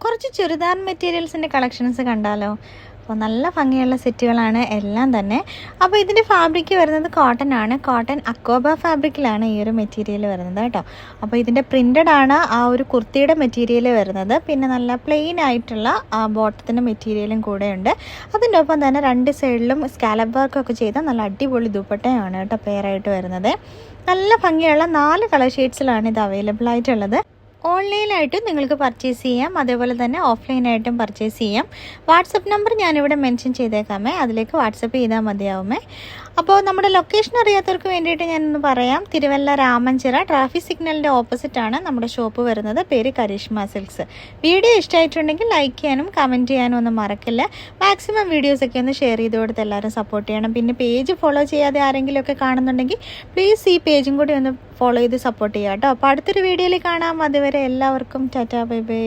കുറച്ച് ചുരിദാർ മെറ്റീരിയൽസിൻ്റെ കളക്ഷൻസ് കണ്ടാലോ? അപ്പോൾ നല്ല ഭംഗിയുള്ള സെറ്റുകളാണ് എല്ലാം തന്നെ. അപ്പോൾ ഇതിൻ്റെ ഫാബ്രിക് വരുന്നത് കോട്ടൺ ആണ്. കോട്ടൺ അക്കോബ ഫാബ്രിക്കിലാണ് ഈ ഒരു മെറ്റീരിയൽ വരുന്നത് കേട്ടോ. അപ്പോൾ ഇതിൻ്റെ പ്രിൻ്റഡ് ആണ് ആ ഒരു കുർത്തിയുടെ മെറ്റീരിയൽ വരുന്നത്. പിന്നെ നല്ല പ്ലെയിൻ ആയിട്ടുള്ള ആ ബോട്ടത്തിൻ്റെ മെറ്റീരിയലും കൂടെ ഉണ്ട്. അതിൻ്റെ ഒപ്പം തന്നെ രണ്ട് സൈഡിലും സ്കാലപ്പ് വർക്കൊക്കെ ചെയ്ത നല്ല അടിപൊളി ദുപ്പട്ടയാണ് കേട്ടോ പെയറായിട്ട് വരുന്നത്. നല്ല ഭംഗിയുള്ള 4 കളർ ഷെയ്ഡ്സിലാണ് ഇത് അവൈലബിൾ ആയിട്ടുള്ളത്. ഓൺലൈനായിട്ടും നിങ്ങൾക്ക് പർച്ചേസ് ചെയ്യാം, അതേപോലെ തന്നെ ഓഫ്ലൈനായിട്ടും പർച്ചേസ് ചെയ്യാം. വാട്സപ്പ് നമ്പർ ഞാനിവിടെ മെൻഷൻ ചെയ്തേക്കാമേ, അതിലേക്ക് വാട്സപ്പ് ചെയ്താൽ മതിയാവുമേ. അപ്പോൾ നമ്മുടെ ലൊക്കേഷൻ അറിയാത്തവർക്ക് വേണ്ടിയിട്ട് ഞാനൊന്ന് പറയാം. തിരുവല്ല രാമഞ്ചിറ ട്രാഫിക് സിഗ്നലിൻ്റെ ഓപ്പോസിറ്റാണ് നമ്മുടെ ഷോപ്പ് വരുന്നത്. പേര് കരിഷ്മ സിൽക്സ്. വീഡിയോ ഇഷ്ടമായിട്ടുണ്ടെങ്കിൽ ലൈക്ക് ചെയ്യാനും കമൻറ്റ് ചെയ്യാനും ഒന്നും മറക്കില്ല. മാക്സിമം വീഡിയോസൊക്കെ ഒന്ന് ഷെയർ ചെയ്ത് കൊടുത്ത് എല്ലാവരും സപ്പോർട്ട് ചെയ്യണം. പിന്നെ പേജ് ഫോളോ ചെയ്യാതെ ആരെങ്കിലുമൊക്കെ കാണുന്നുണ്ടെങ്കിൽ പ്ലീസ് ഈ പേജും കൂടി ഒന്ന് ഫോളോ ചെയ്ത് സപ്പോർട്ട് ചെയ്യാം കേട്ടോ. അപ്പോൾ അടുത്തൊരു വീഡിയോയിൽ കാണാം. അതുവരെ എല്ലാവർക്കും ടാറ്റാ ബൈ ബൈ.